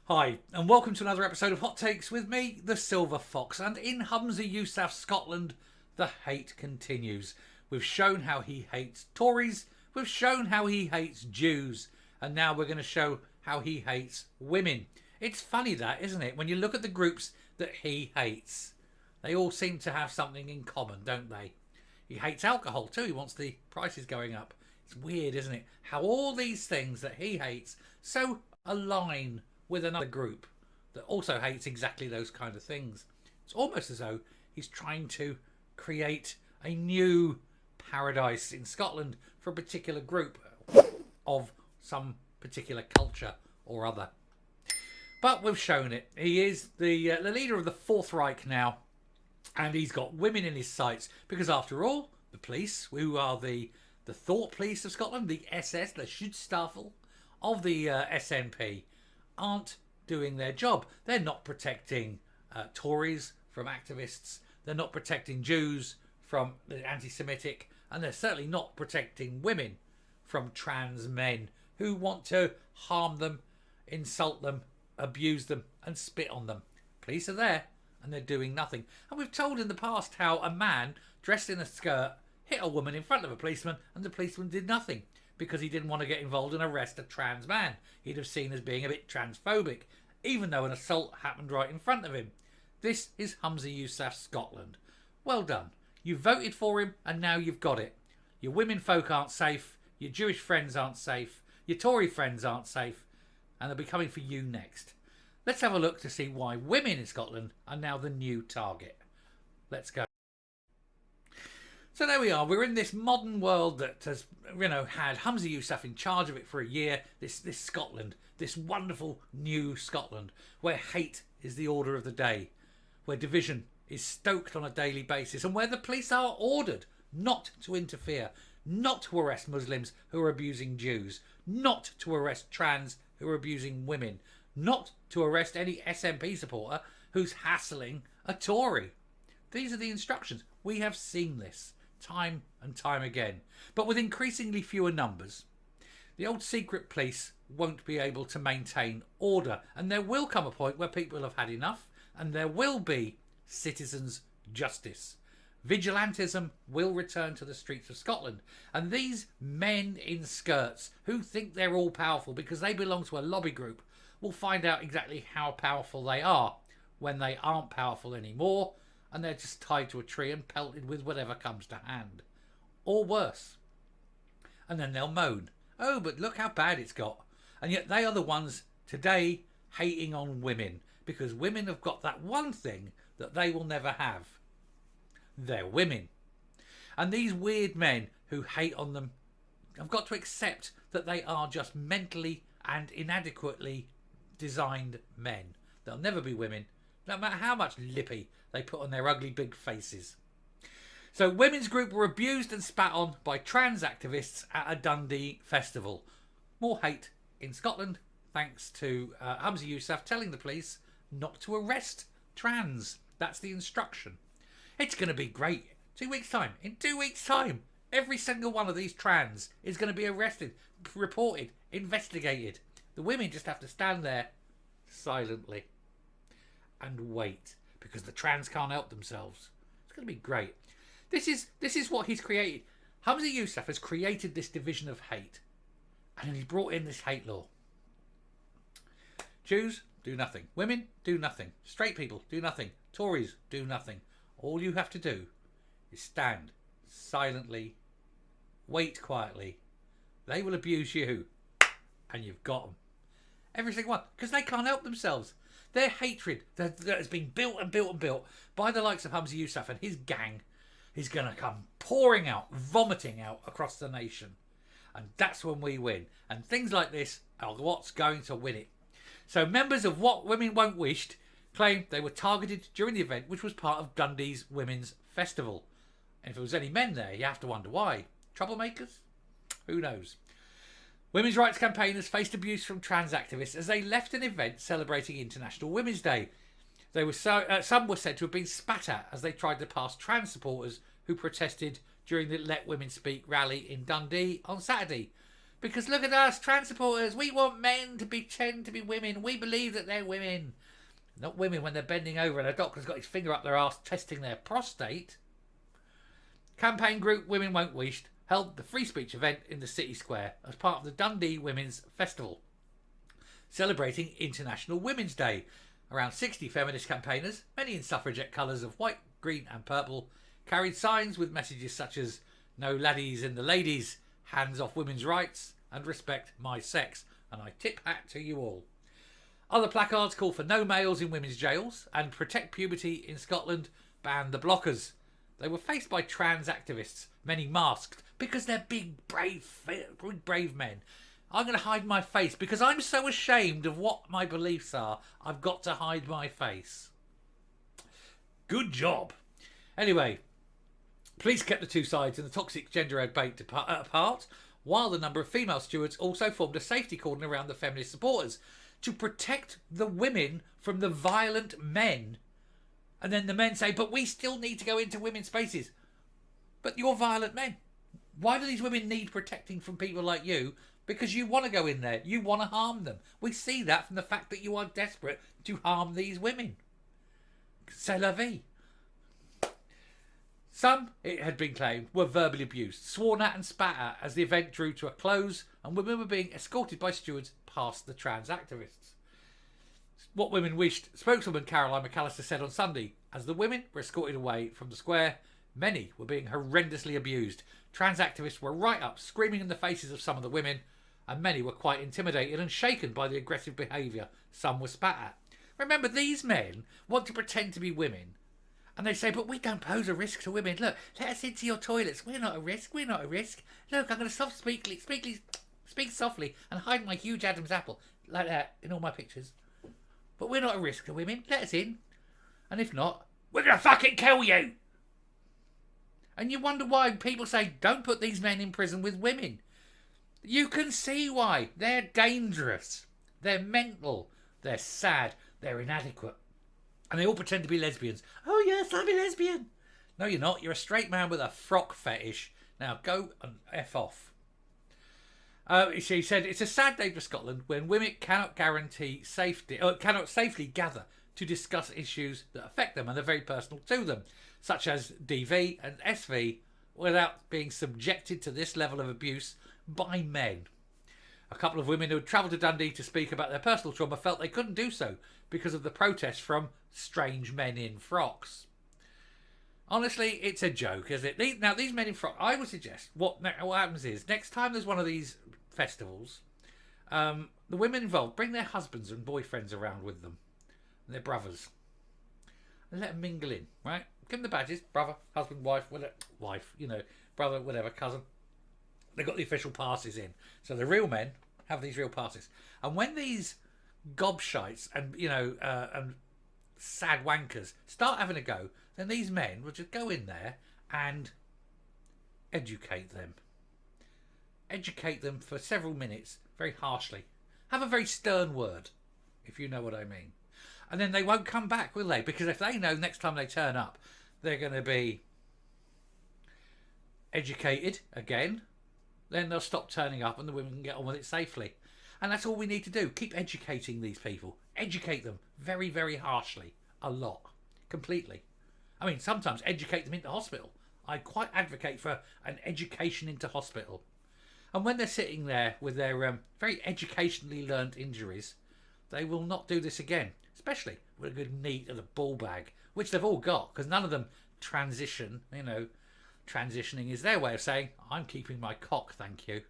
Hi, and welcome to another episode of Hot Takes with me, the Silver Fox. And in Humza Yousaf, Scotland, the hate continues. We've shown how he hates Tories, we've shown how he hates Jews, and now we're going to show how he hates women. It's funny that, isn't it? When you look at the groups that he hates, they all seem to have something in common, don't they? He hates alcohol too. He wants the prices going up. It's weird, isn't it? How all these things that he hates so align with another group that also hates exactly those kind of things. It's almost as though he's trying to create a new paradise in Scotland for a particular group of some particular culture or other. But we've shown it. He is the leader of the Fourth Reich now, and he's got women in his sights because, after all, the police, who are the thought police of Scotland, the SS, the Schutzstaffel of the SNP, aren't doing their job. They're not protecting Tories from activists. They're not protecting Jews from the anti-Semitic, and they're certainly not protecting women from trans men who want to harm them, insult them, abuse them, and spit on them. Police are there, and they're doing nothing. And we've told in the past how a man dressed in a skirt hit a woman in front of a policeman, and the policeman did nothing because he didn't want to get involved and arrest a trans man. He'd have seen as being a bit transphobic, even though an assault happened right in front of him. This is Humza Yousaf, Scotland. Well done. You voted for him, and now you've got it. Your women folk aren't safe, your Jewish friends aren't safe, your Tory friends aren't safe, and they'll be coming for you next. Let's have a look to see why women in Scotland are now the new target. Let's go. So there we are. We're in this modern world that has, had Humza Yousaf in charge of it for a year. This Scotland, this wonderful new Scotland, where hate is the order of the day, where division is stoked on a daily basis, and where the police are ordered not to interfere, not to arrest Muslims who are abusing Jews, not to arrest trans who are abusing women, not to arrest any SNP supporter who's hassling a Tory. These are the instructions. We have seen this time and time again, but with increasingly fewer numbers. The old secret police won't be able to maintain order, and there will come a point where people have had enough, and there will be citizens' justice. Vigilantism will return to the streets of Scotland, and these men in skirts who think they're all powerful because they belong to a lobby group will find out exactly how powerful they are when they aren't powerful anymore, and they're just tied to a tree and pelted with whatever comes to hand. Or worse. And then they'll moan, oh, but look how bad it's got. And yet they are the ones today hating on women, because women have got that one thing that they will never have. They're women. And these weird men who hate on them have got to accept that they are just mentally and inadequately designed men. They'll never be women, no matter how much lippy they put on their ugly big faces. So women's group were abused and spat on by trans activists at a Dundee festival. More hate in Scotland thanks to Humza Yousaf telling the police not to arrest trans. That's the instruction. It's going to be great. 2 weeks' time. In 2 weeks' time, every single one of these trans is going to be arrested, reported, investigated. The women just have to stand there silently and wait, because the trans can't help themselves. It's going to be great. This is what he's created. Humza Yousaf has created this division of hate, and he's brought in this hate law. Jews do nothing. Women do nothing. Straight people do nothing. Tories do nothing. All you have to do is stand silently, wait quietly. They will abuse you, and you've got them. Every single one, because they can't help themselves. Their hatred that has been built and built and built by the likes of Humza Yousaf and his gang is going to come pouring out, vomiting out across the nation. And that's when we win. And things like this are what's going to win it. So members of What Women Won't Wished claim they were targeted during the event, which was part of Dundee's Women's Festival. And if there was any men there, you have to wonder why. Troublemakers? Who knows? Women's rights campaigners faced abuse from trans activists as they left an event celebrating International Women's Day. Some were said to have been spat at as they tried to pass trans supporters who protested during the Let Women Speak rally in Dundee on Saturday. Because look at us, transporters. We want men to pretend to be women. We believe that they're women. Not women when they're bending over and a doctor's got his finger up their arse testing their prostate. Campaign group Women Won't Wished held the free speech event in the city square as part of the Dundee Women's Festival, celebrating International Women's Day. Around 60 feminist campaigners, many in suffragette colours of white, green and purple, carried signs with messages such as "No laddies in the ladies," "Hands off women's rights," and "Respect my sex," and I tip hat to you all. Other placards call for no males in women's jails and "Protect puberty in Scotland, ban the blockers." They were faced by trans activists, many masked, because they're big, brave men. I'm going to hide my face because I'm so ashamed of what my beliefs are. I've got to hide my face. Good job. Anyway, police kept the two sides in the toxic gender debate apart, while the number of female stewards also formed a safety cordon around the feminist supporters to protect the women from the violent men. And then the men say, but we still need to go into women's spaces. But you're violent men. Why do these women need protecting from people like you? Because you want to go in there. You want to harm them. We see that from the fact that you are desperate to harm these women. C'est la vie. Some, it had been claimed, were verbally abused, sworn at and spat at as the event drew to a close and women were being escorted by stewards past the trans activists. What Women Wished spokeswoman Caroline McAllister said on Sunday, as the women were escorted away from the square, many were being horrendously abused. Trans activists were right up, screaming in the faces of some of the women, and many were quite intimidated and shaken by the aggressive behaviour some were spat at. Remember, these men want to pretend to be women, and they say, but we don't pose a risk to women. Look, let us into your toilets. We're not a risk. We're not a risk. Look, I'm going to speak softly and hide my huge Adam's apple, like that, in all my pictures. But we're not a risk to women. Let us in. And if not, we're going to fucking kill you. And you wonder why people say, don't put these men in prison with women. You can see why. They're dangerous. They're mental. They're sad. They're inadequate. And they all pretend to be lesbians. Oh yes, I'm a lesbian. No, you're not. You're a straight man with a frock fetish. Now go and F off. She said, it's a sad day for Scotland when women cannot guarantee safety, or cannot safely gather to discuss issues that affect them and are very personal to them, such as DV and SV, without being subjected to this level of abuse by men. A couple of women who had travelled to Dundee to speak about their personal trauma felt they couldn't do so because of the protests from strange men in frocks. Honestly, it's a joke, isn't it? Now, these men in frocks, I would suggest what happens is, next time there's one of these festivals, the women involved bring their husbands and boyfriends around with them, and their brothers, and let them mingle in, right? Give them the badges, brother, husband, wife, brother, whatever, cousin. They've got the official passes in. So the real men have these real passes. And when these gobshites and, and sad wankers start having a go, then these men will just go in there and educate them. Educate them for several minutes, very harshly. Have a very stern word, if you know what I mean. And then they won't come back, will they? Because if they know next time they turn up, they're going to be educated again, then they'll stop turning up and the women can get on with it safely. And that's all we need to do. Keep educating these people. Educate them very, very harshly. A lot. Completely. I mean, sometimes educate them into hospital. I quite advocate for an education into hospital. And when they're sitting there with their very educationally learnt injuries, they will not do this again. Especially with a good knee to the ball bag, which they've all got, because none of them transition, Transitioning is their way of saying, I'm keeping my cock, thank you.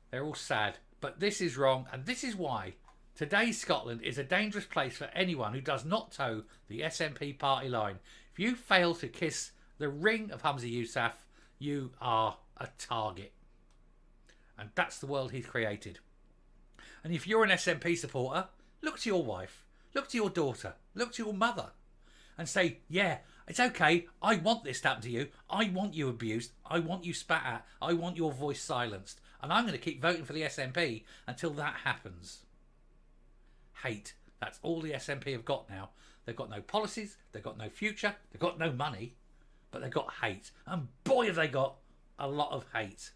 They're all sad. But this is wrong, and this is why today's Scotland is a dangerous place for anyone who does not toe the SNP party line. If you fail to kiss the ring of Humza Yousaf, you are a target. And that's the world he's created. And if you're an SNP supporter, look to your wife, look to your daughter, look to your mother, and say, yeah, it's okay, I want this to happen to you, I want you abused, I want you spat at, I want your voice silenced, and I'm going to keep voting for the SNP until that happens. Hate, that's all the SNP have got now. They've got no policies, they've got no future, they've got no money, but they've got hate, and boy have they got a lot of hate.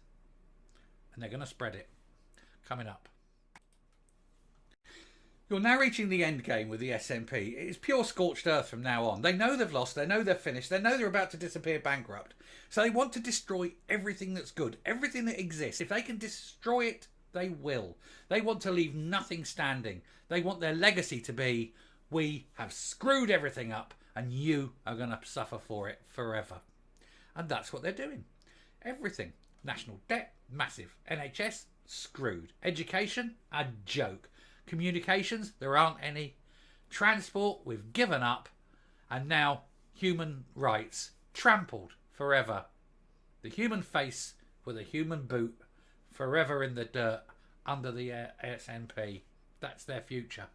and they're going to spread it. Coming up. You're now reaching the end game with the SNP. It's pure scorched earth from now on. They know they've lost. They know they're finished. They know they're about to disappear bankrupt. So they want to destroy everything that's good, everything that exists. If they can destroy it, they will. They want to leave nothing standing. They want their legacy to be, we have screwed everything up and you are going to suffer for it forever. And that's what they're doing. Everything. National debt, massive. NHS, screwed. Education, a joke. Communications, there aren't any. Transport, we've given up. And now, human rights, trampled forever. The human face with a human boot, forever in the dirt, under the SNP. That's their future.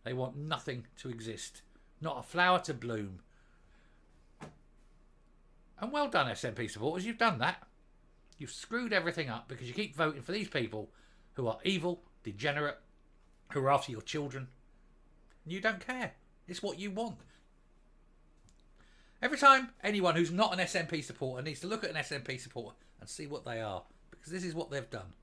They want nothing to exist. Not a flower to bloom. And well done, SNP supporters, you've done that. You've screwed everything up because you keep voting for these people who are evil, degenerate, who are after your children. And you don't care. It's what you want. Every time anyone who's not an SNP supporter needs to look at an SNP supporter and see what they are, because this is what they've done.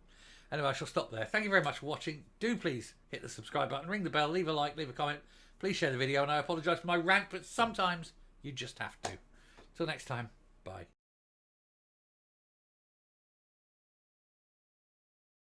Anyway, I shall stop there. Thank you very much for watching. Do please hit the subscribe button, ring the bell, leave a like, leave a comment. Please share the video, and I apologise for my rant, but sometimes you just have to. Till next time, bye.